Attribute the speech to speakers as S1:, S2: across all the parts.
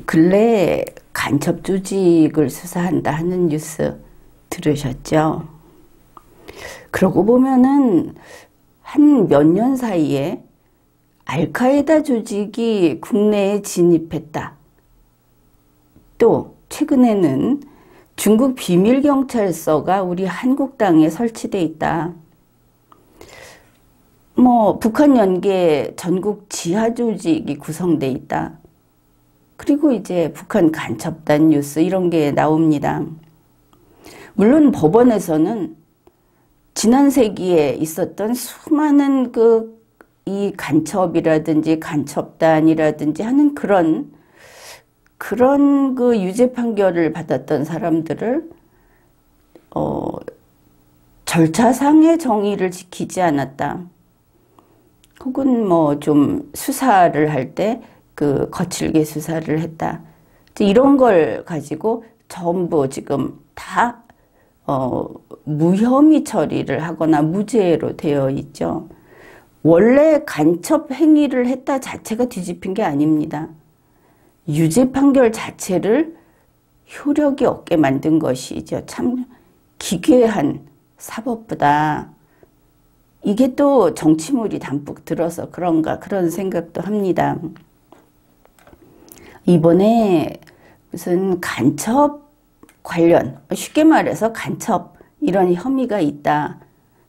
S1: 근래 간첩 조직을 수사한다 하는 뉴스 들으셨죠? 그러고 보면은 한 몇 년 사이에 알카에다 조직이 국내에 진입했다. 또 최근에는 중국 비밀경찰서가 우리 한국 땅에 설치돼 있다. 북한 연계 전국 지하 조직이 구성돼 있다. 그리고 이제 북한 간첩단 뉴스 이런 게 나옵니다. 물론 법원에서는 지난 세기에 있었던 수많은 이 간첩이라든지 간첩단이라든지 하는 그런 유죄 판결을 받았던 사람들을 절차상의 정의를 지키지 않았다. 혹은 좀 수사를 할 때 거칠게 수사를 했다. 이런 걸 가지고 전부 지금 다 무혐의 처리를 하거나 무죄로 되어 있죠. 원래 간첩 행위를 했다 자체가 뒤집힌 게 아닙니다. 유죄 판결 자체를 효력이 없게 만든 것이죠. 참 기괴한 사법부다. 이게 또 정치물이 담뿍 들어서 그런가 그런 생각도 합니다. 이번에 무슨 간첩 관련, 쉽게 말해서 간첩 이런 혐의가 있다.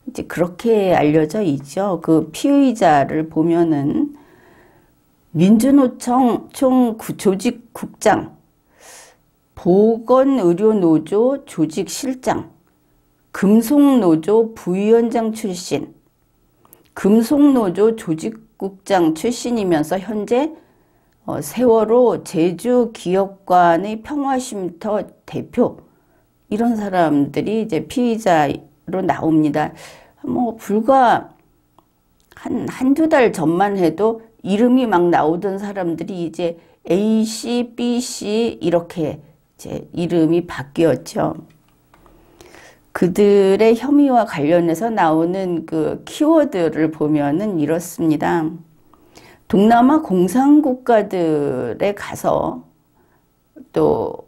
S1: 이제 그렇게 알려져 있죠. 그 피의자를 보면은 민주노총 조직국장, 보건의료노조 조직실장, 금속노조 부위원장 출신, 금속노조 조직국장 출신이면서 현재 세월호 제주기업관의 평화쉼터 대표 이런 사람들이 이제 피의자로 나옵니다. 불과 한두 달 전만 해도 이름이 막 나오던 사람들이 이제 A씨, B씨 이렇게 이제 이름이 바뀌었죠. 그들의 혐의와 관련해서 나오는 그 키워드를 보면은 이렇습니다. 동남아 공산국가들에 가서 또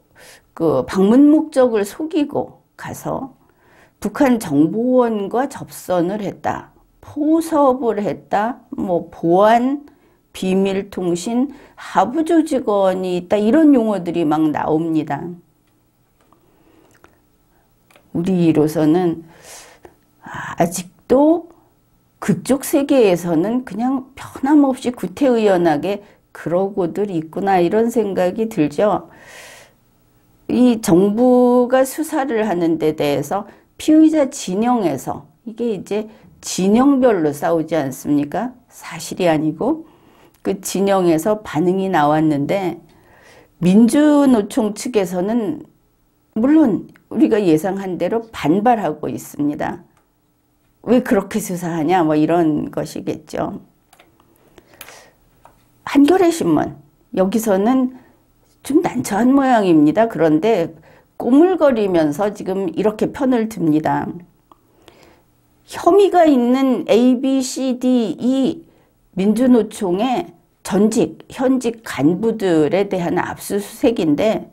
S1: 그 방문 목적을 속이고 가서 북한 정보원과 접선을 했다. 포섭을 했다. 보안, 비밀통신, 하부조직원이 있다. 이런 용어들이 막 나옵니다. 우리로서는 아직도 그쪽 세계에서는 그냥 변함없이 구태의연하게 그러고들 있구나 이런 생각이 들죠. 이 정부가 수사를 하는 데 대해서 피의자 진영에서 이게 이제 진영별로 싸우지 않습니까? 사실이 아니고 그 진영에서 반응이 나왔는데 민주노총 측에서는 물론 우리가 예상한 대로 반발하고 있습니다. 왜 그렇게 수사하냐 이런 것이겠죠. 한겨레 신문 여기서는 좀 난처한 모양입니다. 그런데 꼬물거리면서 지금 이렇게 편을 듭니다. 혐의가 있는 A, B, C, D, E 민주노총의 현직 간부들에 대한 압수수색인데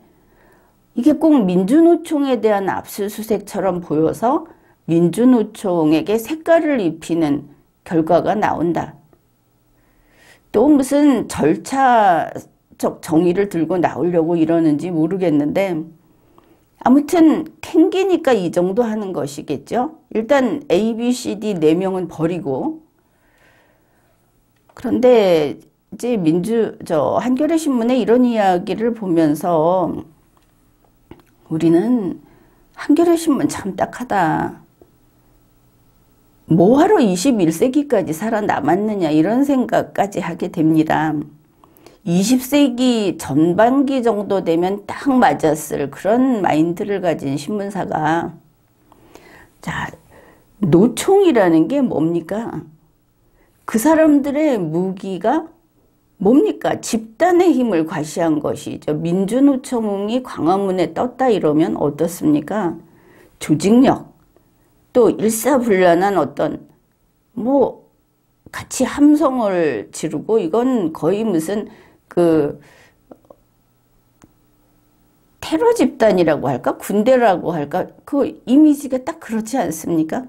S1: 이게 꼭 민주노총에 대한 압수수색처럼 보여서 민주노총에게 색깔을 입히는 결과가 나온다. 또 무슨 절차적 정의를 들고 나오려고 이러는지 모르겠는데 아무튼 캥기니까 이 정도 하는 것이겠죠. 일단 A, B, C, D 4명은 버리고 그런데 이제 한겨레 신문에 이런 이야기를 보면서 우리는 한겨레 신문 참 딱하다. 뭐하러 21세기까지 살아남았느냐 이런 생각까지 하게 됩니다. 20세기 전반기 정도 되면 딱 맞았을 그런 마인드를 가진 신문사가 자, 노총이라는 게 뭡니까? 그 사람들의 무기가 뭡니까? 집단의 힘을 과시한 것이죠. 민주노총이 광화문에 떴다 이러면 어떻습니까? 조직력, 또 일사불란한 어떤 같이 함성을 지르고 이건 거의 무슨 테러 집단이라고 할까? 군대라고 할까? 그 이미지가 딱 그렇지 않습니까?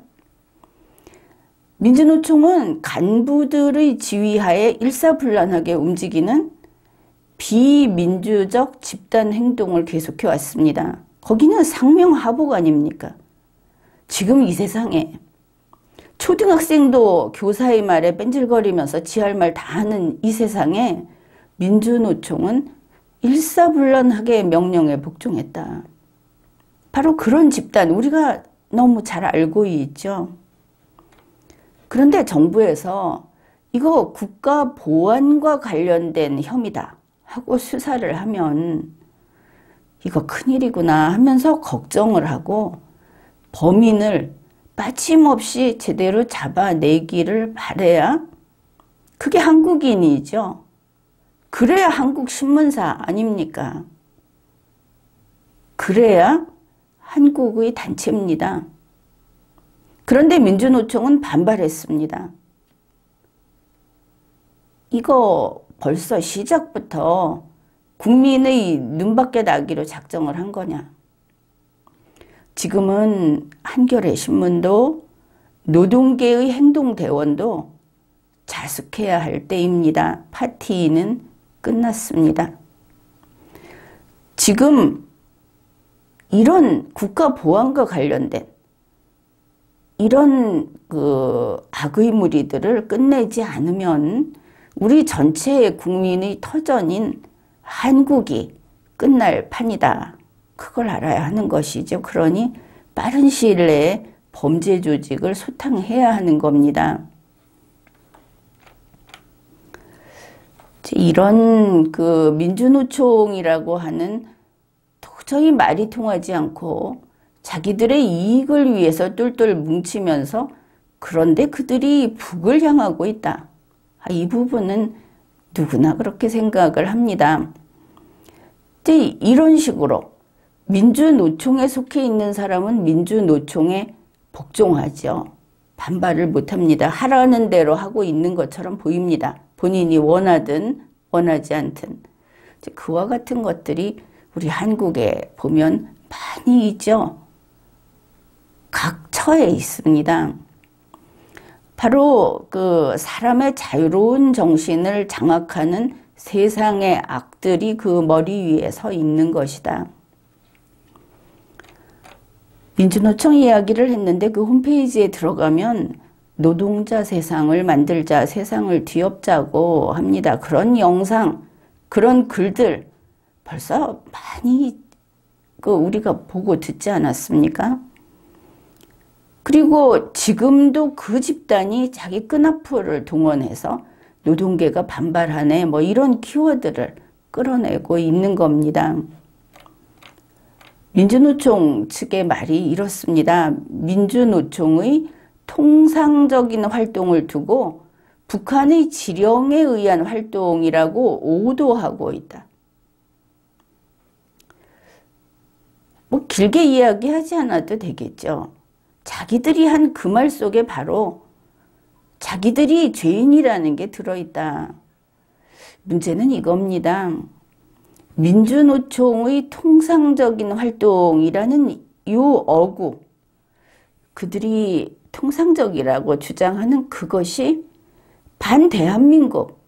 S1: 민주노총은 간부들의 지휘하에 일사불란하게 움직이는 비민주적 집단 행동을 계속해 왔습니다. 거기는 상명하복 아닙니까? 지금 이 세상에 초등학생도 교사의 말에 뺀질거리면서 지할 말 다 하는 이 세상에 민주노총은 일사불란하게 명령에 복종했다. 바로 그런 집단, 우리가 너무 잘 알고 있죠. 그런데 정부에서 이거 국가 보안과 관련된 혐의다 하고 수사를 하면 이거 큰일이구나 하면서 걱정을 하고 범인을 빠짐없이 제대로 잡아내기를 바라야 그게 한국인이죠. 그래야 한국 신문사 아닙니까? 그래야 한국의 단체입니다. 그런데 민주노총은 반발했습니다. 이거 벌써 시작부터 국민의 눈밖에 나기로 작정을 한 거냐. 지금은 한겨레 신문도 노동계의 행동대원도 자숙해야 할 때입니다. 파티는 끝났습니다. 지금 이런 국가 보안과 관련된 이런 악의 무리들을 끝내지 않으면 우리 전체의 국민의 터전인 한국이 끝날 판이다. 그걸 알아야 하는 것이죠. 그러니 빠른 시일 내에 범죄 조직을 소탕해야 하는 겁니다. 이런 민주노총이라고 하는 도저히 말이 통하지 않고 자기들의 이익을 위해서 똘똘 뭉치면서 그런데 그들이 북을 향하고 있다. 이 부분은 누구나 그렇게 생각을 합니다. 이런 식으로 민주노총에 속해 있는 사람은 민주노총에 복종하죠. 반발을 못합니다. 하라는 대로 하고 있는 것처럼 보입니다. 본인이 원하든 원하지 않든. 그와 같은 것들이 우리 한국에 보면 많이 있죠. 각 처에 있습니다. 바로 사람의 자유로운 정신을 장악하는 세상의 악들이 그 머리 위에 서 있는 것이다. 민주노총 이야기를 했는데 그 홈페이지에 들어가면 노동자 세상을 만들자, 세상을 뒤엎자고 합니다. 그런 영상, 그런 글들 벌써 많이 우리가 보고 듣지 않았습니까? 그리고 지금도 그 집단이 자기 끈앞풀을 동원해서 노동계가 반발하네 이런 키워드를 끌어내고 있는 겁니다. 민주노총 측의 말이 이렇습니다. 민주노총의 통상적인 활동을 두고 북한의 지령에 의한 활동이라고 오도하고 있다. 길게 이야기하지 않아도 되겠죠. 자기들이 한 그 말 속에 바로 자기들이 죄인이라는 게 들어있다. 문제는 이겁니다. 민주노총의 통상적인 활동이라는 이 어구, 그들이 통상적이라고 주장하는 그것이 반대한민국,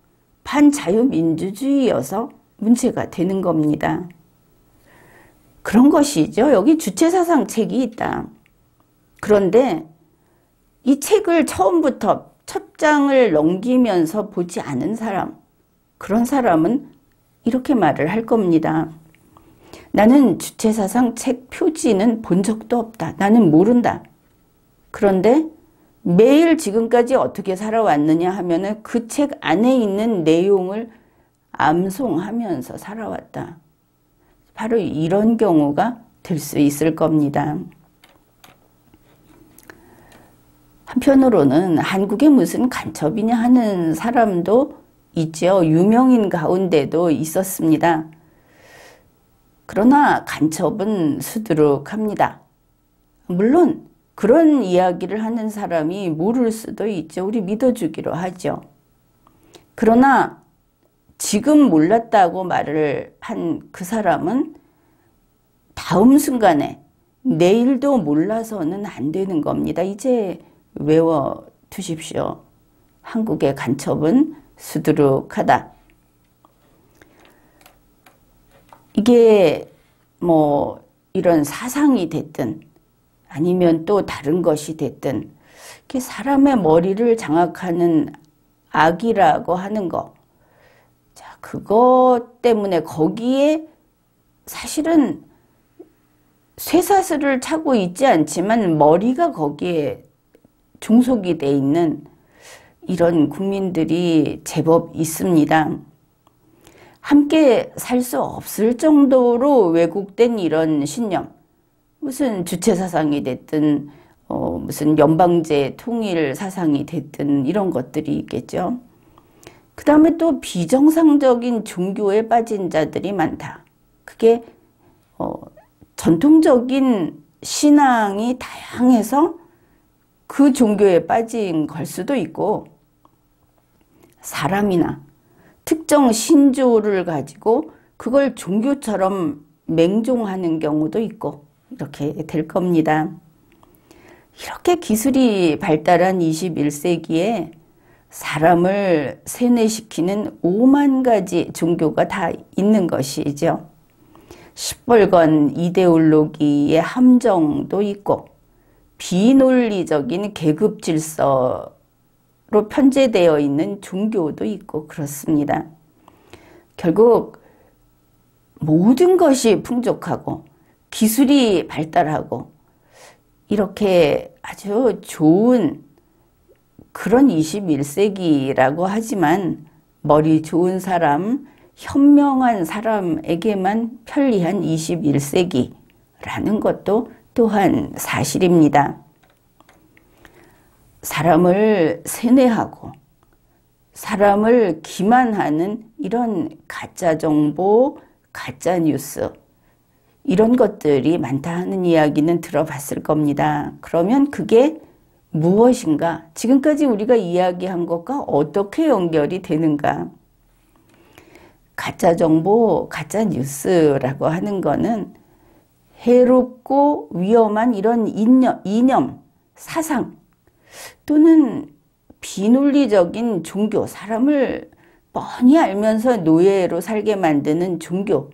S1: 반자유민주주의여서 문제가 되는 겁니다. 그런 것이죠. 여기 주체사상 책이 있다. 그런데 이 책을 처음부터 첫 장을 넘기면서 보지 않은 사람, 그런 사람은 이렇게 말을 할 겁니다. 나는 주체사상 책 표지는 본 적도 없다. 나는 모른다. 그런데 매일 지금까지 어떻게 살아왔느냐 하면은 그 책 안에 있는 내용을 암송하면서 살아왔다. 바로 이런 경우가 될 수 있을 겁니다. 한편으로는 한국에 무슨 간첩이냐 하는 사람도 있죠. 유명인 가운데도 있었습니다. 그러나 간첩은 수두룩합니다. 물론 그런 이야기를 하는 사람이 모를 수도 있죠. 우리 믿어주기로 하죠. 그러나 지금 몰랐다고 말을 한 그 사람은 다음 순간에 내일도 몰라서는 안 되는 겁니다. 이제 외워두십시오. 한국의 간첩은 수두룩하다. 이게 뭐 이런 사상이 됐든 아니면 또 다른 것이 됐든 이렇게 사람의 머리를 장악하는 악이라고 하는 거. 자, 그것 때문에 거기에 사실은 쇠사슬을 차고 있지 않지만 머리가 거기에 종속이 돼 있는 이런 국민들이 제법 있습니다. 함께 살 수 없을 정도로 왜곡된 이런 신념, 무슨 주체 사상이 됐든 무슨 연방제 통일 사상이 됐든 이런 것들이 있겠죠. 그 다음에 또 비정상적인 종교에 빠진 자들이 많다. 그게 전통적인 신앙이 다양해서 그 종교에 빠진 걸 수도 있고, 사람이나 특정 신조를 가지고 그걸 종교처럼 맹종하는 경우도 있고 이렇게 될 겁니다. 이렇게 기술이 발달한 21세기에 사람을 세뇌시키는 5만 가지 종교가 다 있는 것이죠. 시뻘건 이데올로기의 함정도 있고 비논리적인 계급 질서로 편제되어 있는 종교도 있고 그렇습니다. 결국 모든 것이 풍족하고 기술이 발달하고 이렇게 아주 좋은 그런 21세기라고 하지만 머리 좋은 사람, 현명한 사람에게만 편리한 21세기라는 것도 또한 사실입니다. 사람을 세뇌하고 사람을 기만하는 이런 가짜 정보, 가짜 뉴스 이런 것들이 많다 하는 이야기는 들어봤을 겁니다. 그러면 그게 무엇인가? 지금까지 우리가 이야기한 것과 어떻게 연결이 되는가? 가짜 정보, 가짜 뉴스라고 하는 거는 해롭고 위험한 이런 이념, 사상 또는 비논리적인 종교, 사람을 뻔히 알면서 노예로 살게 만드는 종교,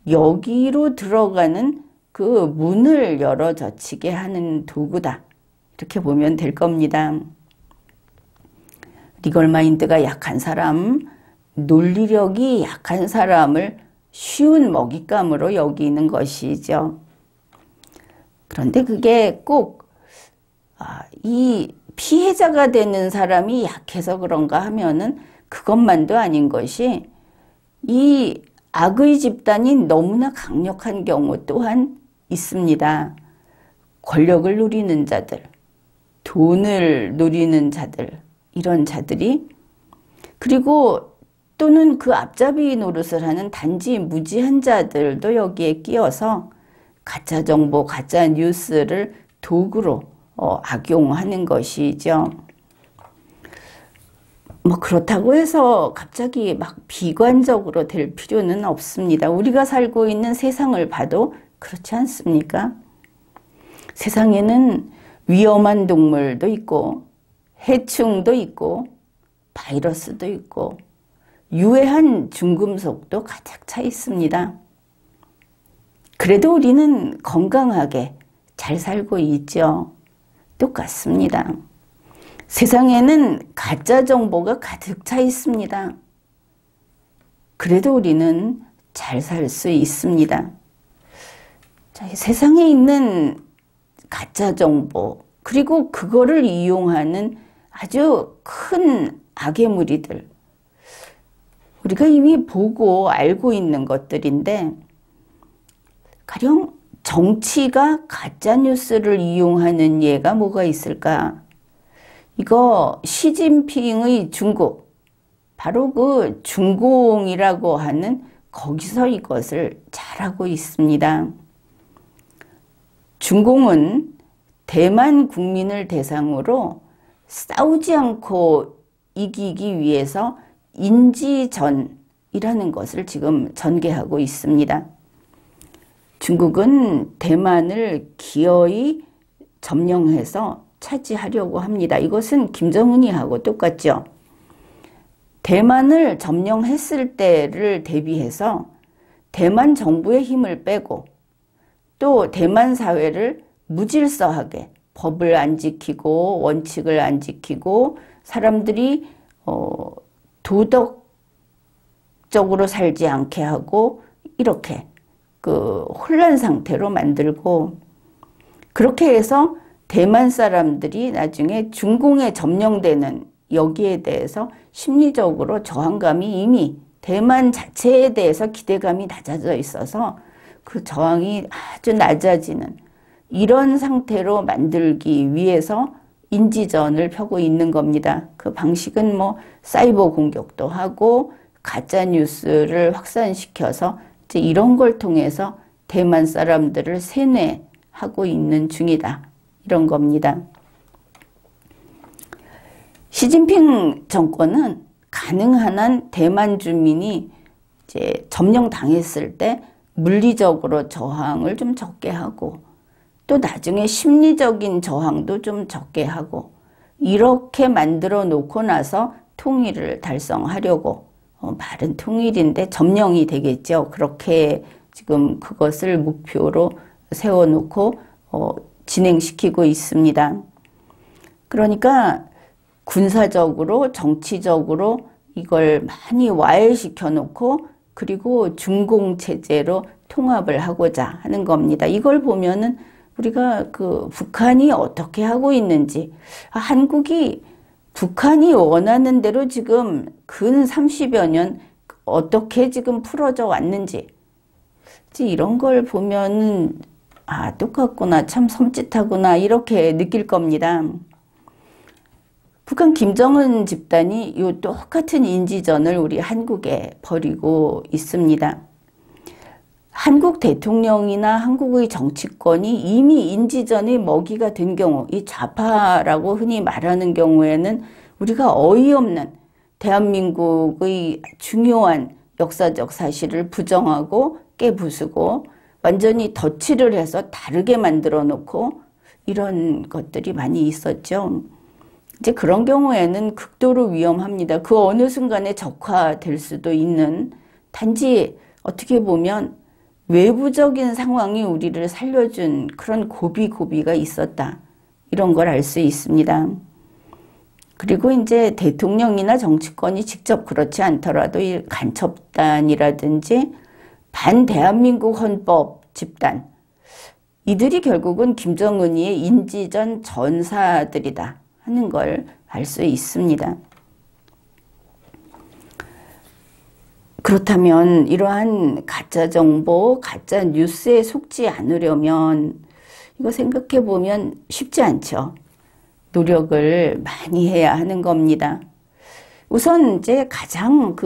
S1: 여기로 들어가는 그 문을 열어 젖히게 하는 도구다. 이렇게 보면 될 겁니다. 리걸마인드가 약한 사람, 논리력이 약한 사람을 쉬운 먹잇감으로 여기는 것이죠. 그런데 그게 꼭 이 피해자가 되는 사람이 약해서 그런가 하면은 그것만도 아닌 것이 이 악의 집단이 너무나 강력한 경우 또한 있습니다. 권력을 누리는 자들, 돈을 누리는 자들, 이런 자들이, 그리고 또는 그 앞잡이 노릇을 하는 단지 무지한 자들도 여기에 끼어서 가짜 정보, 가짜 뉴스를 도구로 악용하는 것이죠. 뭐 그렇다고 해서 갑자기 막 비관적으로 될 필요는 없습니다. 우리가 살고 있는 세상을 봐도 그렇지 않습니까? 세상에는 위험한 동물도 있고 해충도 있고 바이러스도 있고 유해한 중금속도 가득 차 있습니다. 그래도 우리는 건강하게 잘 살고 있죠. 똑같습니다. 세상에는 가짜 정보가 가득 차 있습니다. 그래도 우리는 잘 살 수 있습니다. 자, 세상에 있는 가짜 정보, 그리고 그거를 이용하는 아주 큰 악의 무리들, 우리가 이미 보고 알고 있는 것들인데, 가령 정치가 가짜뉴스를 이용하는 예가 뭐가 있을까? 이거 시진핑의 중국, 바로 그 중공이라고 하는 거기서 이것을 잘하고 있습니다. 중공은 대만 국민을 대상으로 싸우지 않고 이기기 위해서 인지전이라는 것을 지금 전개하고 있습니다. 중국은 대만을 기어이 점령해서 차지하려고 합니다. 이것은 김정은이 하고 똑같죠. 대만을 점령했을 때를 대비해서 대만 정부의 힘을 빼고 또 대만 사회를 무질서하게 법을 안 지키고 원칙을 안 지키고 사람들이 도덕적으로 살지 않게 하고 이렇게 그 혼란 상태로 만들고 그렇게 해서 대만 사람들이 나중에 중공에 점령되는 여기에 대해서 심리적으로 저항감이 이미 대만 자체에 대해서 기대감이 낮아져 있어서 그 저항이 아주 낮아지는 이런 상태로 만들기 위해서 인지전을 펴고 있는 겁니다. 그 방식은 뭐 사이버 공격도 하고 가짜 뉴스를 확산시켜서 이제 이런 걸 통해서 대만 사람들을 세뇌하고 있는 중이다. 이런 겁니다. 시진핑 정권은 가능한 한 대만 주민이 이제 점령당했을 때 물리적으로 저항을 좀 적게 하고 또 나중에 심리적인 저항도 좀 적게 하고 이렇게 만들어 놓고 나서 통일을 달성하려고 말은 통일인데 점령이 되겠죠. 그렇게 지금 그것을 목표로 세워놓고 진행시키고 있습니다. 그러니까 군사적으로 정치적으로 이걸 많이 와해시켜 놓고 그리고 중공체제로 통합을 하고자 하는 겁니다. 이걸 보면은 우리가 그 북한이 어떻게 하고 있는지 한국이 북한이 원하는 대로 지금 근 30여 년 어떻게 지금 풀어져 왔는지 이런 걸 보면은 똑같구나 참 섬찟하구나 이렇게 느낄 겁니다. 북한 김정은 집단이 이 똑같은 인지전을 우리 한국에 벌이고 있습니다. 한국 대통령이나 한국의 정치권이 이미 인지전의 먹이가 된 경우, 이 좌파라고 흔히 말하는 경우에는 우리가 어이없는 대한민국의 중요한 역사적 사실을 부정하고 깨부수고 완전히 덧칠을 해서 다르게 만들어 놓고 이런 것들이 많이 있었죠. 이제 그런 경우에는 극도로 위험합니다. 그 어느 순간에 적화될 수도 있는 단지 어떻게 보면 외부적인 상황이 우리를 살려준 그런 고비가 있었다. 이런 걸 알 수 있습니다. 그리고 이제 대통령이나 정치권이 직접 그렇지 않더라도 이 간첩단이라든지 반대한민국 헌법 집단 이들이 결국은 김정은이의 인지전 전사들이다 하는 걸 알 수 있습니다. 그렇다면 이러한 가짜 정보, 가짜 뉴스에 속지 않으려면 이거 생각해 보면 쉽지 않죠. 노력을 많이 해야 하는 겁니다. 우선 이제 가장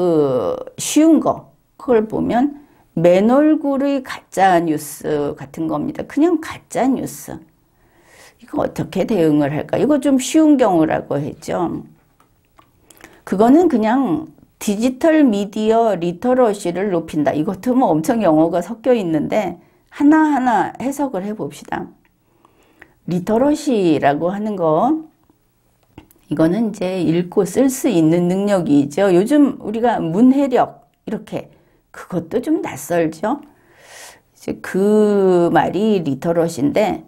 S1: 쉬운 거, 그걸 보면 맨 얼굴의 가짜 뉴스 같은 겁니다. 그냥 가짜 뉴스. 이거 어떻게 대응을 할까? 이거 좀 쉬운 경우라고 했죠. 그거는 그냥 디지털 미디어 리터러시를 높인다. 이것도 뭐 엄청 영어가 섞여 있는데 하나하나 해석을 해봅시다. 리터러시라고 하는 거, 이거는 이제 읽고 쓸 수 있는 능력이죠. 요즘 우리가 문해력, 이렇게, 그것도 좀 낯설죠. 이제 그 말이 리터러시인데,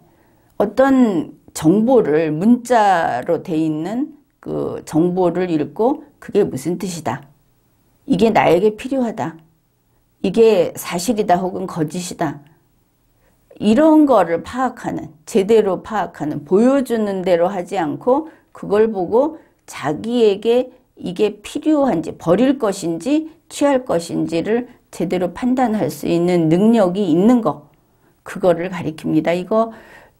S1: 어떤 정보를, 문자로 돼 있는 그 정보를 읽고, 그게 무슨 뜻이다. 이게 나에게 필요하다. 이게 사실이다 혹은 거짓이다. 이런 거를 파악하는, 제대로 파악하는, 보여주는 대로 하지 않고 그걸 보고 자기에게 이게 필요한지, 버릴 것인지 취할 것인지를 제대로 판단할 수 있는 능력이 있는 거, 그거를 가리킵니다. 이거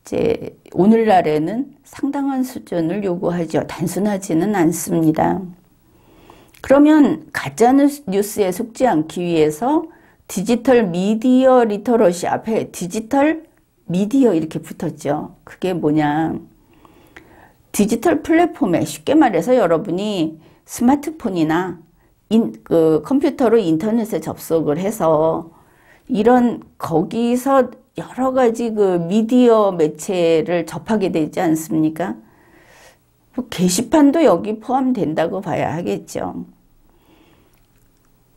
S1: 이제 오늘날에는 상당한 수준을 요구하죠. 단순하지는 않습니다. 그러면 가짜 뉴스에 속지 않기 위해서 디지털 미디어 리터러시 앞에 디지털 미디어 이렇게 붙었죠. 그게 뭐냐. 디지털 플랫폼에 쉽게 말해서 여러분이 스마트폰이나 컴퓨터로 인터넷에 접속을 해서 이런 거기서 여러 가지 그 미디어 매체를 접하게 되지 않습니까? 뭐 게시판도 여기 포함된다고 봐야 하겠죠.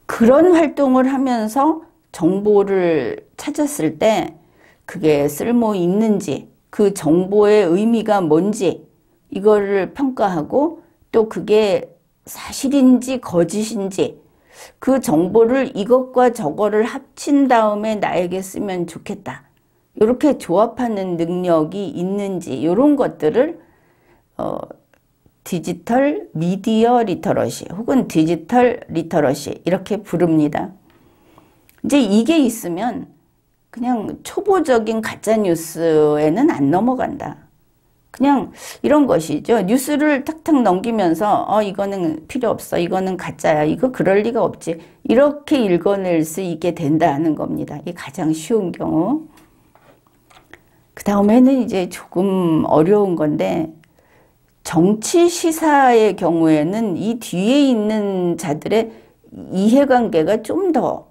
S1: 그런 활동을 하면서 정보를 찾았을 때 그게 쓸모 있는지, 그 정보의 의미가 뭔지 이거를 평가하고 또 그게 사실인지 거짓인지 그 정보를 이것과 저거를 합친 다음에 나에게 쓰면 좋겠다. 이렇게 조합하는 능력이 있는지 이런 것들을 디지털 미디어 리터러시 혹은 디지털 리터러시 이렇게 부릅니다. 이제 이게 있으면 그냥 초보적인 가짜뉴스에는 안 넘어간다. 그냥 이런 것이죠. 뉴스를 탁탁 넘기면서 이거는 필요 없어. 이거는 가짜야. 이거 그럴 리가 없지. 이렇게 읽어낼 수 있게 된다는 겁니다. 이게 가장 쉬운 경우. 그 다음에는 이제 조금 어려운 건데 정치 시사의 경우에는 이 뒤에 있는 자들의 이해관계가 좀 더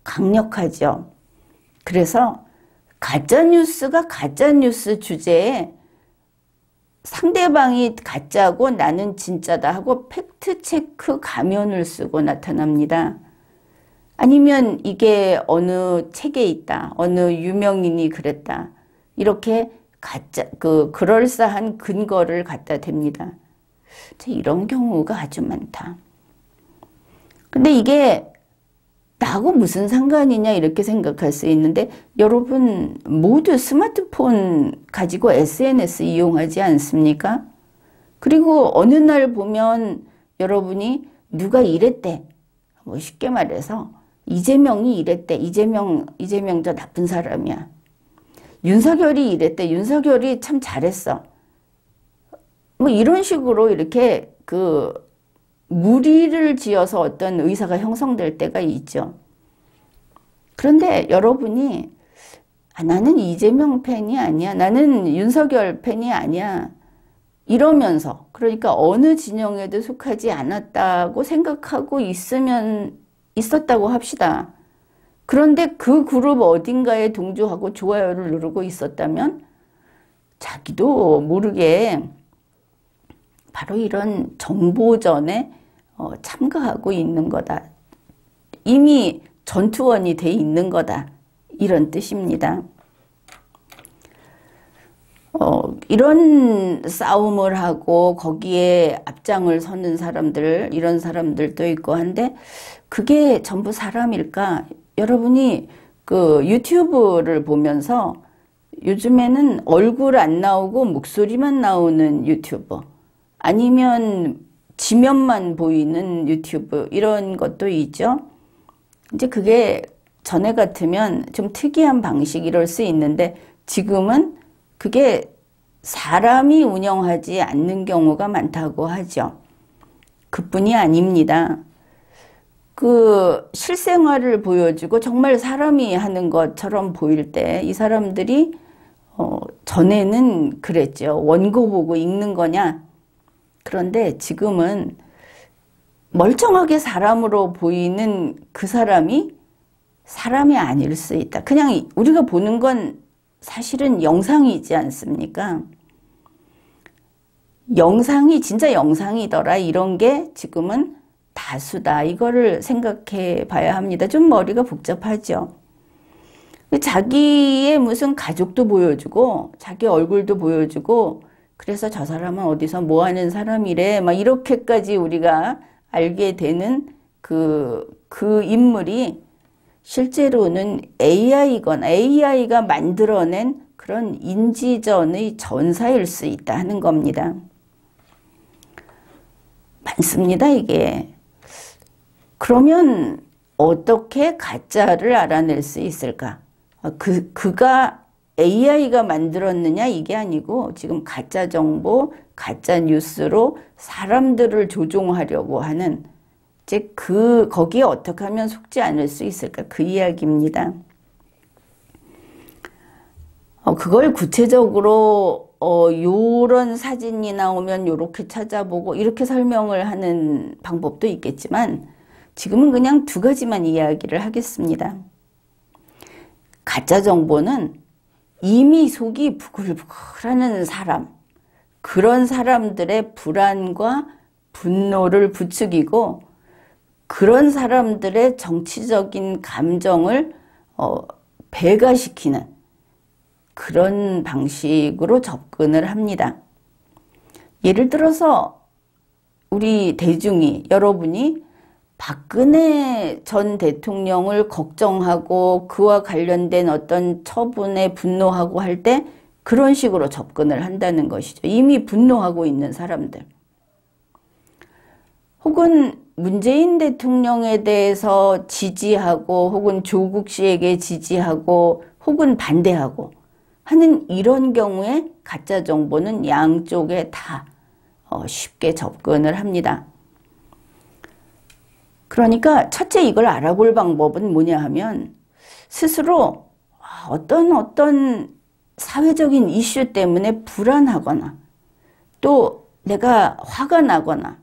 S1: 강력하죠. 그래서 가짜뉴스가 가짜뉴스 주제에 상대방이 가짜고 나는 진짜다 하고 팩트체크 가면을 쓰고 나타납니다. 아니면 이게 어느 책에 있다. 어느 유명인이 그랬다. 이렇게 가짜, 그럴싸한 근거를 갖다 댑니다. 이런 경우가 아주 많다. 근데 이게 나하고 무슨 상관이냐 이렇게 생각할 수 있는데 여러분 모두 스마트폰 가지고 SNS 이용하지 않습니까? 그리고 어느 날 보면 여러분이 누가 이랬대. 뭐 쉽게 말해서 이재명이 이랬대. 이재명 저 나쁜 사람이야. 윤석열이 이랬대. 윤석열이 참 잘했어. 뭐 이런 식으로 이렇게 무리를 지어서 어떤 의사가 형성될 때가 있죠. 그런데 여러분이 나는 이재명 팬이 아니야. 나는 윤석열 팬이 아니야. 이러면서 그러니까 어느 진영에도 속하지 않았다고 생각하고 있었다고 합시다. 그런데 그 그룹 어딘가에 동조하고 좋아요를 누르고 있었다면 자기도 모르게 바로 이런 정보전에 참가하고 있는 거다. 이미 전투원이 돼 있는 거다. 이런 뜻입니다. 이런 싸움을 하고 거기에 앞장을 서는 사람들, 이런 사람들도 있고 한데 그게 전부 사람일까? 여러분이 유튜브를 보면서 요즘에는 얼굴 안 나오고 목소리만 나오는 유튜브 아니면 지면만 보이는 유튜브 이런 것도 있죠. 이제 그게 전에 같으면 좀 특이한 방식이랄 수 있는데 지금은 그게 사람이 운영하지 않는 경우가 많다고 하죠. 그뿐이 아닙니다. 실생활을 보여주고 정말 사람이 하는 것처럼 보일 때 이 사람들이 전에는 그랬죠. 원고 보고 읽는 거냐? 그런데 지금은 멀쩡하게 사람으로 보이는 그 사람이 사람이 아닐 수 있다. 그냥 우리가 보는 건 사실은 영상이지 않습니까? 영상이 진짜 영상이더라. 이런 게 지금은 다수다. 이거를 생각해 봐야 합니다. 좀 머리가 복잡하죠. 자기의 무슨 가족도 보여주고 자기 얼굴도 보여주고 그래서 저 사람은 어디서 뭐 하는 사람이래. 막 이렇게까지 우리가 알게 되는 그 인물이 실제로는 AI가 만들어낸 그런 인지전의 전사일 수 있다 하는 겁니다. 많습니다, 이게. 그러면 어떻게 가짜를 알아낼 수 있을까? 그가 AI가 만들었느냐 이게 아니고 지금 가짜 정보, 가짜 뉴스로 사람들을 조종하려고 하는 이제 거기에 어떻게 하면 속지 않을 수 있을까? 그 이야기입니다. 그걸 구체적으로 요런 사진이 나오면 요렇게 찾아보고 이렇게 설명을 하는 방법도 있겠지만 지금은 그냥 두 가지만 이야기를 하겠습니다. 가짜 정보는 이미 속이 부글부글하는 사람, 그런 사람들의 불안과 분노를 부추기고 그런 사람들의 정치적인 감정을 배가시키는 그런 방식으로 접근을 합니다. 예를 들어서 우리 대중이, 여러분이 박근혜 전 대통령을 걱정하고 그와 관련된 어떤 처분에 분노하고 할 때 그런 식으로 접근을 한다는 것이죠. 이미 분노하고 있는 사람들. 혹은 문재인 대통령에 대해서 지지하고 혹은 조국 씨에게 지지하고 혹은 반대하고 하는 이런 경우에 가짜 정보는 양쪽에 다 쉽게 접근을 합니다. 그러니까 첫째 이걸 알아볼 방법은 뭐냐 하면 스스로 어떤 사회적인 이슈 때문에 불안하거나 또 내가 화가 나거나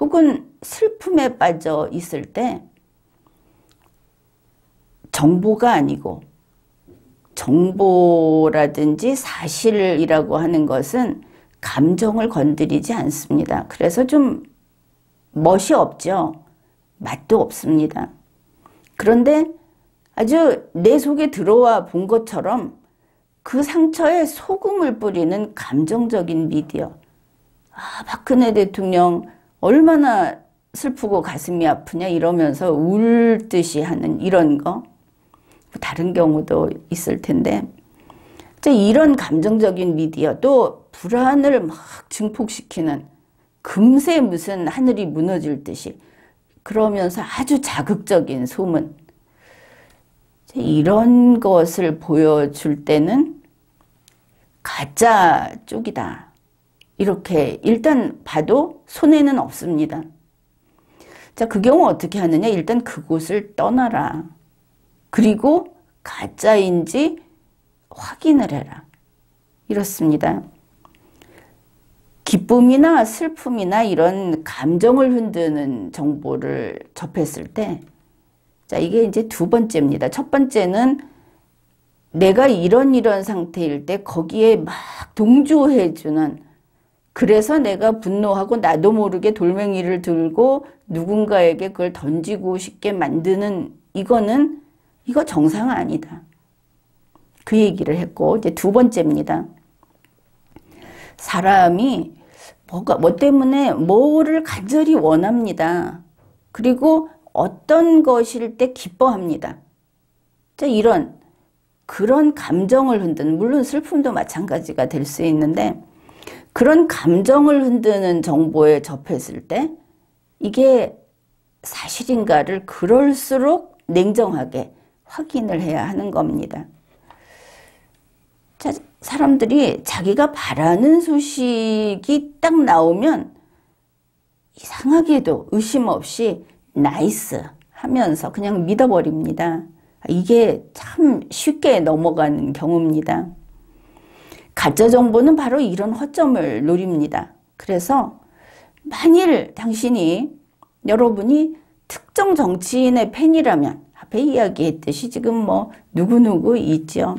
S1: 혹은 슬픔에 빠져 있을 때 정보가 아니고 정보라든지 사실이라고 하는 것은 감정을 건드리지 않습니다. 그래서 좀 멋이 없죠. 맛도 없습니다. 그런데 아주 내 속에 들어와 본 것처럼 그 상처에 소금을 뿌리는 감정적인 미디어. 박근혜 대통령 얼마나 슬프고 가슴이 아프냐 이러면서 울 듯이 하는 이런 거. 다른 경우도 있을 텐데. 이런 감정적인 미디어, 또 불안을 막 증폭시키는 금세 무슨 하늘이 무너질 듯이 그러면서 아주 자극적인 소문. 이런 것을 보여줄 때는 가짜 쪽이다. 이렇게 일단 봐도 손해는 없습니다. 그 경우 어떻게 하느냐? 일단 그곳을 떠나라. 그리고 가짜인지 확인을 해라. 이렇습니다. 기쁨이나 슬픔이나 이런 감정을 흔드는 정보를 접했을 때, 이게 이제 두 번째입니다. 첫 번째는 내가 이런 상태일 때 거기에 막 동조해주는, 그래서 내가 분노하고 나도 모르게 돌멩이를 들고 누군가에게 그걸 던지고 싶게 만드는 이거 정상 아니다. 그 얘기를 했고, 이제 두 번째입니다. 사람이 뭐 때문에 뭐를 간절히 원합니다. 그리고 어떤 것일 때 기뻐합니다. 그런 감정을 흔드는, 물론 슬픔도 마찬가지가 될 수 있는데, 그런 감정을 흔드는 정보에 접했을 때 이게 사실인가를 그럴수록 냉정하게 확인을 해야 하는 겁니다. 사람들이 자기가 바라는 소식이 딱 나오면 이상하게도 의심 없이 나이스 하면서 그냥 믿어버립니다. 이게 참 쉽게 넘어가는 경우입니다. 가짜 정보는 바로 이런 허점을 노립니다. 그래서 만일 여러분이 특정 정치인의 팬이라면 앞에 이야기했듯이 지금 누구누구 있죠.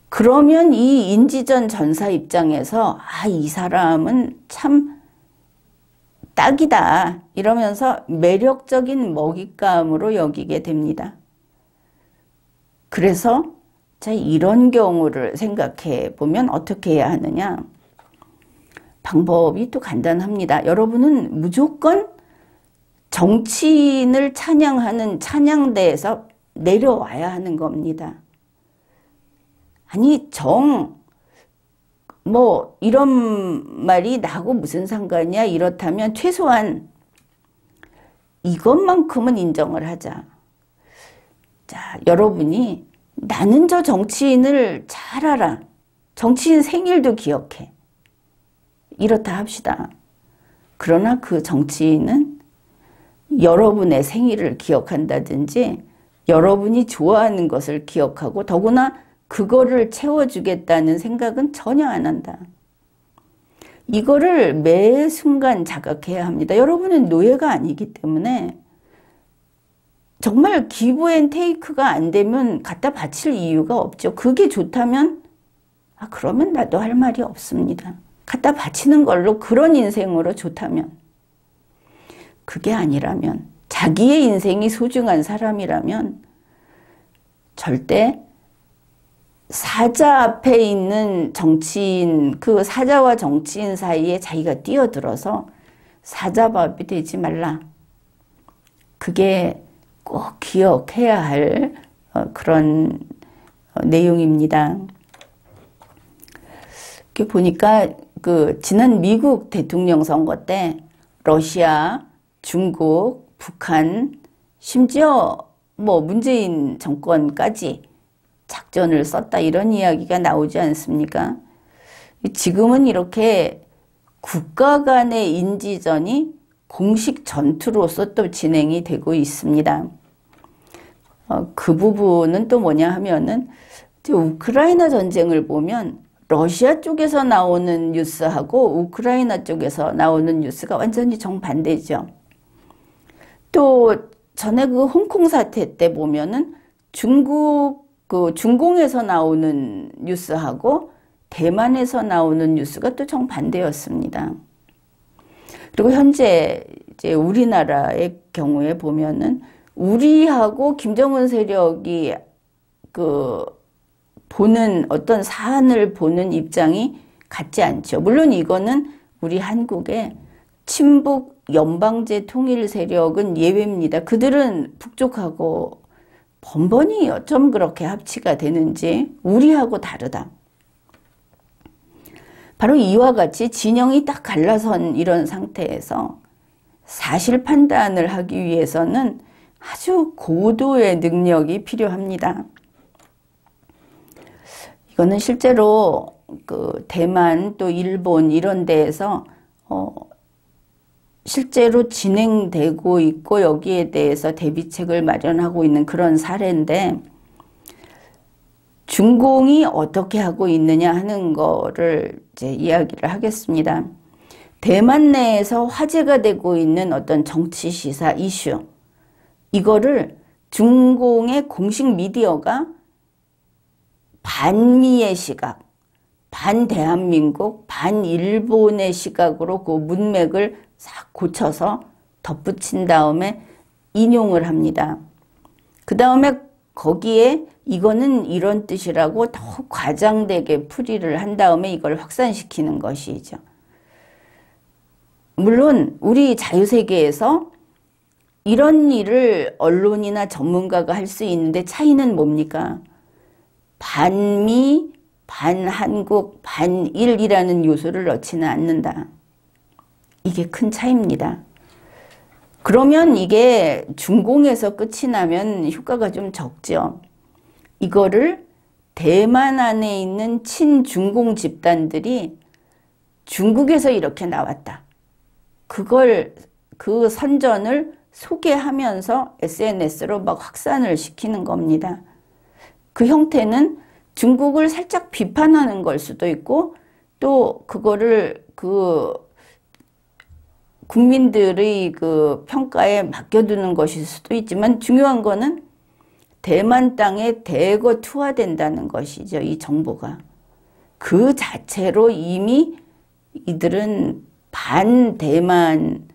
S1: 그러면 이 인지전 전사 입장에서 이 사람은 참 딱이다 이러면서 매력적인 먹잇감으로 여기게 됩니다. 그래서 이런 경우를 생각해 보면 어떻게 해야 하느냐. 방법이 또 간단합니다. 여러분은 무조건 정치인을 찬양하는 찬양대에서 내려와야 하는 겁니다. 아니 이런 말이 나하고 무슨 상관이야? 이렇다면 최소한 이것만큼은 인정을 하자. 여러분이 나는 저 정치인을 잘 알아. 정치인 생일도 기억해. 이렇다 합시다. 그러나 그 정치인은 여러분의 생일을 기억한다든지 여러분이 좋아하는 것을 기억하고 더구나 그거를 채워주겠다는 생각은 전혀 안 한다. 이거를 매 순간 자각해야 합니다. 여러분은 노예가 아니기 때문에 정말 기브 앤 테이크가 안 되면 갖다 바칠 이유가 없죠. 그게 좋다면 그러면 나도 할 말이 없습니다. 갖다 바치는 걸로 그런 인생으로 좋다면. 그게 아니라면 자기의 인생이 소중한 사람이라면 절대 사자 앞에 있는 정치인, 그 사자와 정치인 사이에 자기가 뛰어들어서 사자밥이 되지 말라. 그게 꼭 기억해야 할 그런 내용입니다. 이렇게 보니까 지난 미국 대통령 선거 때 러시아, 중국, 북한, 심지어 문재인 정권까지 작전을 썼다 이런 이야기가 나오지 않습니까? 지금은 이렇게 국가 간의 인지전이 공식 전투로서 또 진행이 되고 있습니다. 그 부분은 또 뭐냐 하면은 우크라이나 전쟁을 보면 러시아 쪽에서 나오는 뉴스하고 우크라이나 쪽에서 나오는 뉴스가 완전히 정반대죠. 또 전에 그 홍콩 사태 때 보면은 중공에서 나오는 뉴스하고 대만에서 나오는 뉴스가 또 정반대였습니다. 그리고 현재 이제 우리나라의 경우에 보면은 우리하고 김정은 세력이 보는 어떤 사안을 보는 입장이 같지 않죠. 물론 이거는 우리 한국의 친북 연방제 통일 세력은 예외입니다. 그들은 북쪽하고 번번이 어쩜 그렇게 합치가 되는지 우리하고 다르다. 바로 이와 같이 진영이 딱 갈라선 이런 상태에서 사실 판단을 하기 위해서는 아주 고도의 능력이 필요합니다. 이거는 실제로 대만 또 일본 이런 데에서 실제로 진행되고 있고 여기에 대해서 대비책을 마련하고 있는 그런 사례인데 중공이 어떻게 하고 있느냐 하는 거를 이제 이야기를 하겠습니다. 대만 내에서 화제가 되고 있는 어떤 정치 시사 이슈 이거를 중공의 공식 미디어가 반미의 시각, 반대한민국, 반일본의 시각으로 그 문맥을 싹 고쳐서 덧붙인 다음에 인용을 합니다. 그 다음에 거기에 이거는 이런 뜻이라고 더 과장되게 풀이를 한 다음에 이걸 확산시키는 것이죠. 물론 우리 자유세계에서 이런 일을 언론이나 전문가가 할 수 있는데 차이는 뭡니까? 반미, 반한국, 반일이라는 요소를 넣지는 않는다. 이게 큰 차이입니다. 그러면 이게 중공에서 끝이 나면 효과가 좀 적죠. 이거를 대만 안에 있는 친중공 집단들이 중국에서 이렇게 나왔다. 그 선전을 소개하면서 SNS로 막 확산을 시키는 겁니다. 그 형태는 중국을 살짝 비판하는 걸 수도 있고 또 그거를 국민들의 평가에 맡겨두는 것일 수도 있지만 중요한 거는 대만 땅에 대거 투하된다는 것이죠. 이 정보가. 그 자체로 이미 이들은 반대만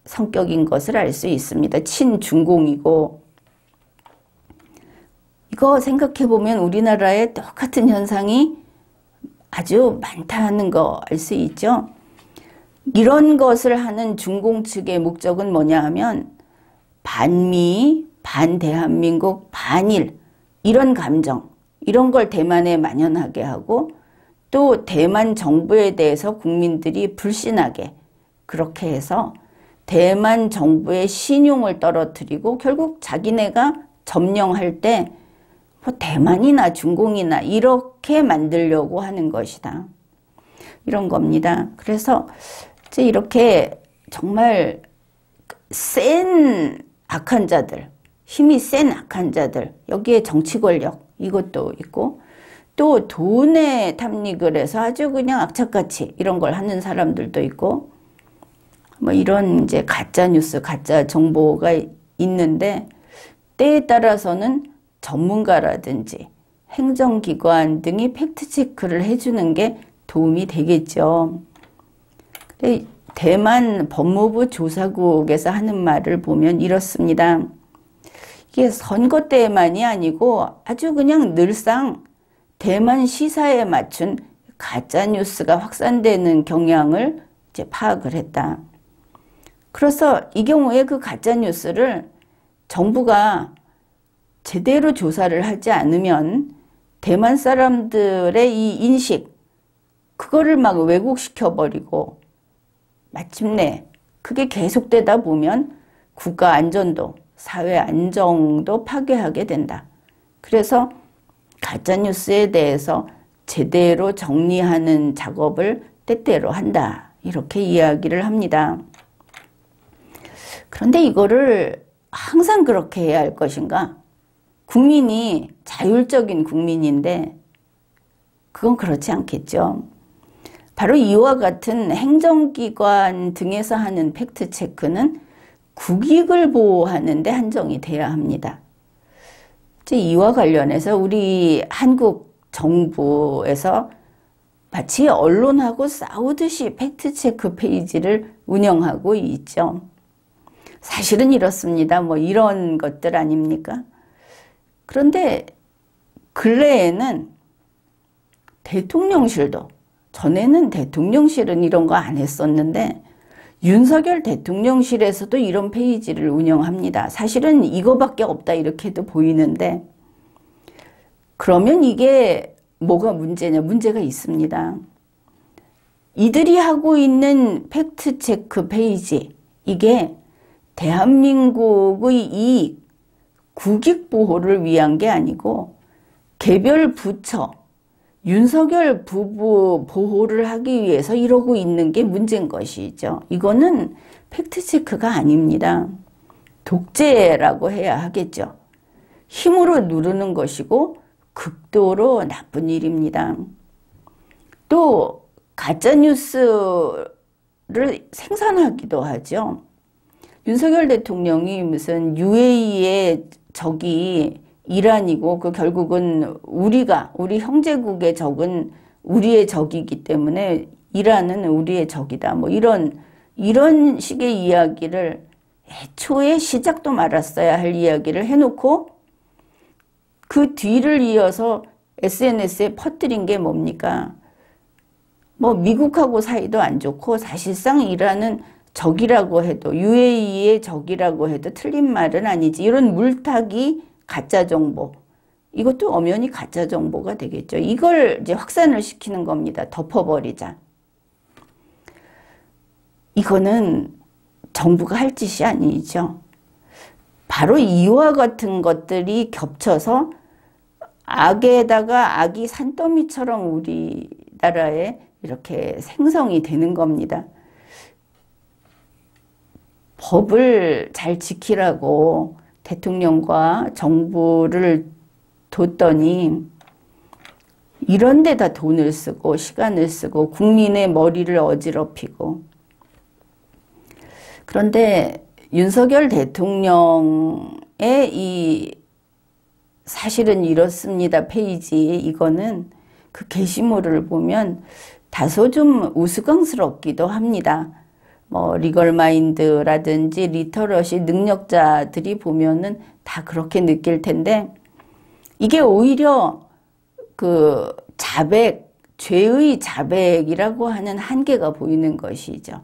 S1: 성격인 것을 알 수 있습니다. 친중공이고. 이거 생각해보면 우리나라에 똑같은 현상이 아주 많다는 거 알 수 있죠. 이런 것을 하는 중공 측의 목적은 뭐냐 하면 반미, 반대한민국, 반일 이런 감정 이런 걸 대만에 만연하게 하고 또 대만 정부에 대해서 국민들이 불신하게 그렇게 해서 대만 정부의 신용을 떨어뜨리고 결국 자기네가 점령할 때 대만이나 중공이나 이렇게 만들려고 하는 것이다. 이런 겁니다. 그래서 이제 이렇게 정말 센 악한 자들, 힘이 센 악한 자들, 여기에 정치 권력 이것도 있고 또 돈에 탐닉을 해서 아주 그냥 악착같이 이런 걸 하는 사람들도 있고 이런 이제 가짜 뉴스, 가짜 정보가 있는데 때에 따라서는 전문가라든지 행정기관 등이 팩트체크를 해주는 게 도움이 되겠죠. 대만 법무부 조사국에서 하는 말을 보면 이렇습니다. 이게 선거 때만이 아니고 아주 그냥 늘상 대만 시사에 맞춘 가짜뉴스가 확산되는 경향을 이제 파악을 했다. 그래서 이 경우에 그 가짜뉴스를 정부가 제대로 조사를 하지 않으면 대만 사람들의 이 인식, 그거를 막 왜곡시켜버리고 마침내 그게 계속되다 보면 국가 안전도, 사회 안정도 파괴하게 된다. 그래서 가짜뉴스에 대해서 제대로 정리하는 작업을 때때로 한다. 이렇게 이야기를 합니다. 그런데 이거를 항상 그렇게 해야 할 것인가? 국민이 자율적인 국민인데 그건 그렇지 않겠죠. 바로 이와 같은 행정기관 등에서 하는 팩트체크는 국익을 보호하는 데 한정이 돼야 합니다. 이와 관련해서 우리 한국 정부에서 마치 언론하고 싸우듯이 팩트체크 페이지를 운영하고 있죠. 사실은 이렇습니다. 뭐 이런 것들 아닙니까? 그런데 근래에는 대통령실도, 전에는 대통령실은 이런 거 안 했었는데 윤석열 대통령실에서도 이런 페이지를 운영합니다. 사실은 이거밖에 없다 이렇게도 보이는데, 그러면 이게 뭐가 문제냐? 문제가 있습니다. 이들이 하고 있는 팩트체크 페이지, 이게 대한민국의 이익, 국익 보호를 위한 게 아니고 개별 부처, 윤석열 부부 보호를 하기 위해서 이러고 있는 게 문제인 것이죠. 이거는 팩트체크가 아닙니다. 독재라고 해야 하겠죠. 힘으로 누르는 것이고 극도로 나쁜 일입니다. 또 가짜뉴스를 생산하기도 하죠. 윤석열 대통령이 무슨 UAE의 적이 이란이고 그 결국은 우리 형제국의 적은 우리의 적이기 때문에 이란은 우리의 적이다. 뭐 이런 식의 이야기를 애초에 시작도 말았어야 할 이야기를 해놓고 그 뒤를 이어서 SNS에 퍼뜨린 게 뭡니까? 뭐 미국하고 사이도 안 좋고 사실상 이란은 적이라고 해도 UAE의 적이라고 해도 틀린 말은 아니지. 이런 물타기 가짜 정보. 이것도 엄연히 가짜 정보가 되겠죠. 이걸 이제 확산을 시키는 겁니다. 덮어버리자. 이거는 정부가 할 짓이 아니죠. 바로 이와 같은 것들이 겹쳐서 악에다가 악이 산더미처럼 우리나라에 이렇게 생성이 되는 겁니다. 법을 잘 지키라고 대통령과 정부를 뒀더니 이런 데다 돈을 쓰고 시간을 쓰고 국민의 머리를 어지럽히고, 그런데 윤석열 대통령의 이 사실은 이렇습니다 페이지, 이거는 그 게시물을 보면 다소 좀 우스꽝스럽기도 합니다. 뭐 리걸마인드라든지 리터러시 능력자들이 보면은 다 그렇게 느낄 텐데, 이게 오히려 그 죄의 자백이라고 하는 한계가 보이는 것이죠.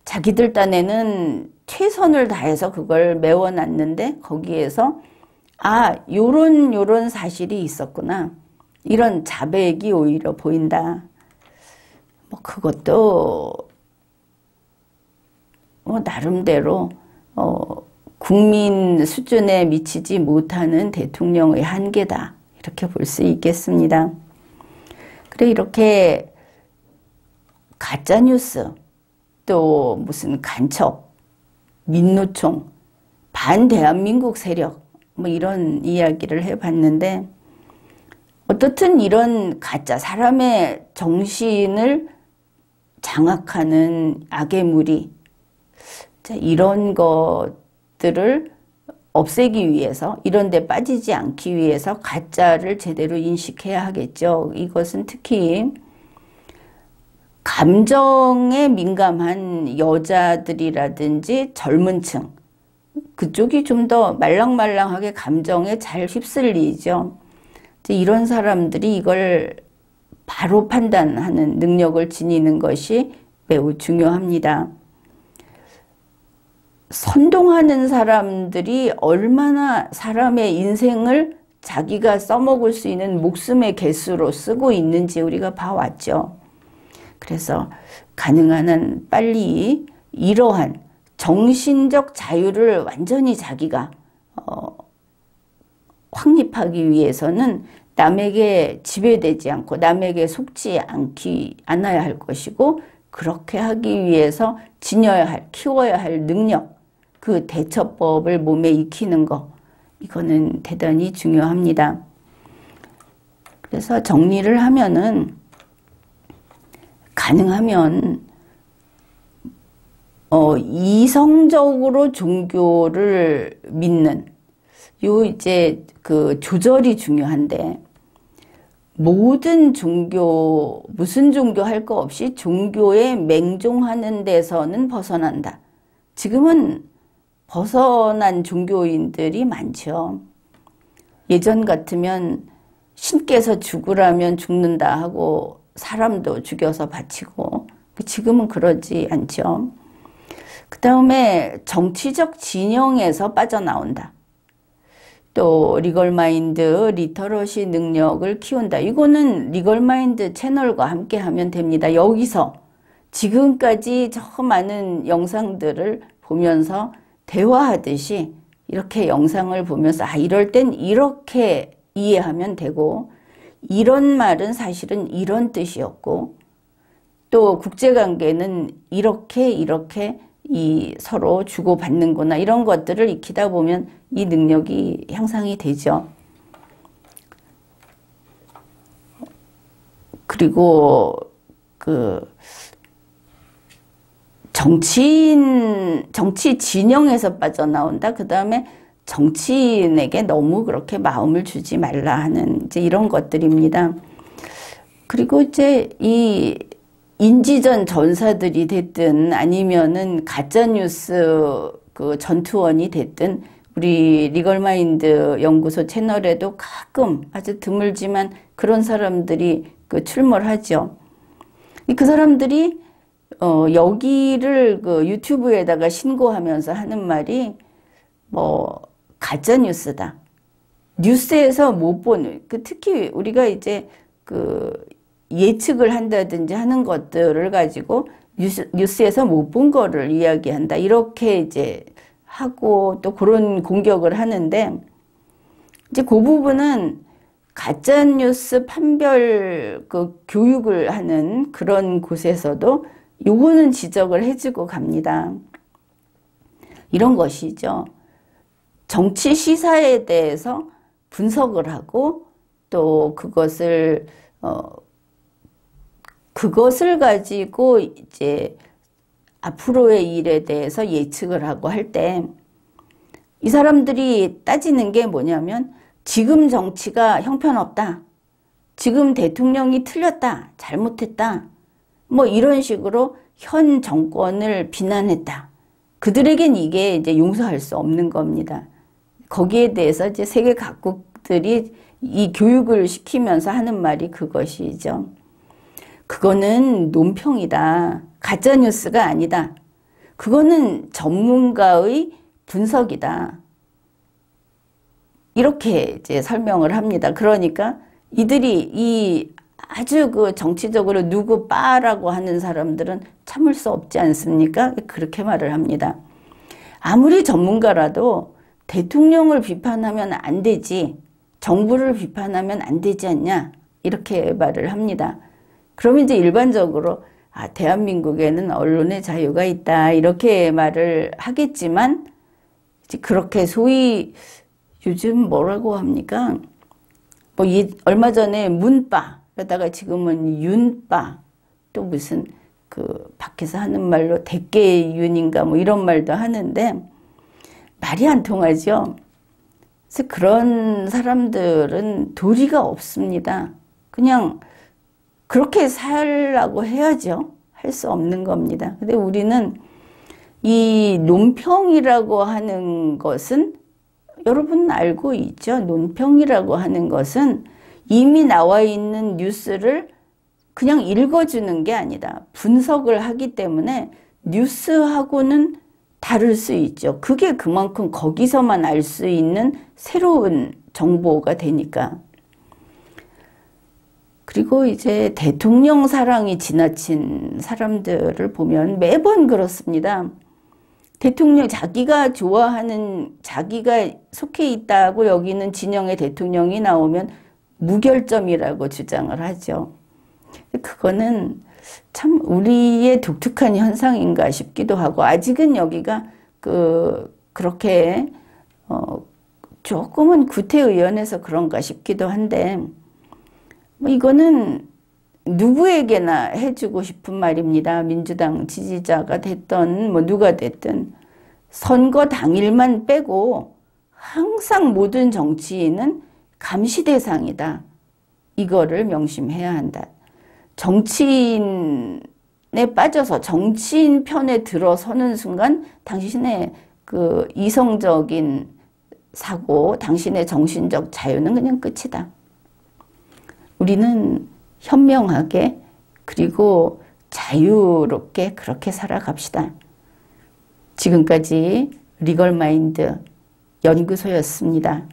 S1: 자기들 딴에는 최선을 다해서 그걸 메워놨는데 거기에서 요런 사실이 있었구나, 이런 자백이 오히려 보인다. 뭐 그것도 나름대로 국민 수준에 미치지 못하는 대통령의 한계다, 이렇게 볼 수 있겠습니다. 그래, 이렇게 가짜뉴스, 또 무슨 간첩, 민노총, 반대한민국 세력, 뭐 이런 이야기를 해봤는데, 어떻든 이런 가짜, 사람의 정신을 장악하는 악의 무리, 이런 것들을 없애기 위해서, 이런 데 빠지지 않기 위해서 가짜를 제대로 인식해야 하겠죠. 이것은 특히 감정에 민감한 여자들이라든지 젊은 층, 그쪽이 좀 더 말랑말랑하게 감정에 잘 휩쓸리죠. 이런 사람들이 이걸 바로 판단하는 능력을 지니는 것이 매우 중요합니다. 선동하는 사람들이 얼마나 사람의 인생을 자기가 써먹을 수 있는 목숨의 개수로 쓰고 있는지 우리가 봐왔죠. 그래서 가능한 한 빨리 이러한 정신적 자유를 완전히 자기가 확립하기 위해서는 남에게 지배되지 않고 남에게 속지 않아야 할 것이고, 그렇게 하기 위해서 지녀야 할, 키워야 할 능력, 그 대처법을 몸에 익히는 거, 이거는 대단히 중요합니다. 그래서 정리를 하면은 가능하면 이성적으로 종교를 믿는 요 이제 그 조절이 중요한데, 모든 종교, 무슨 종교 할 거 없이 종교에 맹종하는 데서는 벗어난다. 지금은 벗어난 종교인들이 많죠. 예전 같으면 신께서 죽으라면 죽는다 하고 사람도 죽여서 바치고, 지금은 그러지 않죠. 그 다음에 정치적 진영에서 빠져나온다. 또 리걸마인드, 리터러시 능력을 키운다. 이거는 리걸마인드 채널과 함께 하면 됩니다. 여기서 지금까지 저 많은 영상들을 보면서 대화하듯이 이렇게 영상을 보면서 이럴 땐 이렇게 이해하면 되고, 이런 말은 사실은 이런 뜻이었고, 또 국제관계는 이렇게 이 서로 주고받는구나, 이런 것들을 익히다 보면 이 능력이 향상이 되죠. 그리고 그 정치 진영에서 빠져나온다. 그 다음에 정치인에게 너무 그렇게 마음을 주지 말라 하는 이제 이런 것들입니다. 그리고 이제 이 인지전 전사들이 됐든 아니면은 가짜뉴스 그 전투원이 됐든, 우리 리걸마인드 연구소 채널에도 가끔 아주 드물지만 그런 사람들이 그 출몰 하죠. 그 사람들이 여기를 그 유튜브에다가 신고하면서 하는 말이 뭐 가짜뉴스다. 뉴스에서 못 보는, 특히 우리가 이제 그 예측을 한다든지 하는 것들을 가지고 뉴스에서 못 본 거를 이야기한다. 이렇게 이제 하고 또 그런 공격을 하는데, 이제 그 부분은 가짜뉴스 판별 그 교육을 하는 그런 곳에서도 요거는 지적을 해주고 갑니다. 이런 것이죠. 정치 시사에 대해서 분석을 하고 또 그것을 가지고 이제 앞으로의 일에 대해서 예측을 하고 할 때, 이 사람들이 따지는 게 뭐냐면, 지금 정치가 형편없다, 지금 대통령이 틀렸다, 잘못했다, 뭐 이런 식으로 현 정권을 비난했다. 그들에겐 이게 이제 용서할 수 없는 겁니다. 거기에 대해서 이제 세계 각국들이 이 교육을 시키면서 하는 말이 그것이죠. 그거는 논평이다. 가짜뉴스가 아니다. 그거는 전문가의 분석이다. 이렇게 이제 설명을 합니다. 그러니까 이들이 이 아주 그 정치적으로 누구 빠라고 하는 사람들은 참을 수 없지 않습니까? 그렇게 말을 합니다. 아무리 전문가라도 대통령을 비판하면 안 되지, 정부를 비판하면 안 되지 않냐, 이렇게 말을 합니다. 그러면 이제 일반적으로 대한민국에는 언론의 자유가 있다, 이렇게 말을 하겠지만, 이제 그렇게 소위 요즘 뭐라고 합니까? 뭐 얼마 전에 문빠, 그러다가 지금은 윤빠, 또 무슨 그 밖에서 하는 말로 대깨윤인가 뭐 이런 말도 하는데 말이 안 통하죠. 그래서 그런 사람들은 도리가 없습니다. 그냥 그렇게 살라고 해야죠. 할 수 없는 겁니다. 근데 우리는 이 논평이라고 하는 것은 여러분 알고 있죠? 논평이라고 하는 것은 이미 나와 있는 뉴스를 그냥 읽어주는 게 아니다. 분석을 하기 때문에 뉴스하고는 다를 수 있죠. 그게 그만큼 거기서만 알 수 있는 새로운 정보가 되니까. 그리고 이제 대통령 사랑이 지나친 사람들을 보면 매번 그렇습니다. 대통령 자기가 좋아하는 자기가 속해 있다고 여기는 진영의 대통령이 나오면 무결점이라고 주장을 하죠. 그거는 참 우리의 독특한 현상인가 싶기도 하고 아직은 여기가 그렇게 조금은 구태의연해서 그런가 싶기도 한데 뭐 이거는 누구에게나 해주고 싶은 말입니다. 민주당 지지자가 됐든 뭐 누가 됐든 선거 당일만 빼고 항상 모든 정치인은 감시 대상이다. 이거를 명심해야 한다. 정치인에 빠져서 정치인 편에 들어서는 순간 당신의 그 이성적인 사고, 당신의 정신적 자유는 그냥 끝이다. 우리는 현명하게 그리고 자유롭게 그렇게 살아갑시다. 지금까지 리걸마인드 연구소였습니다.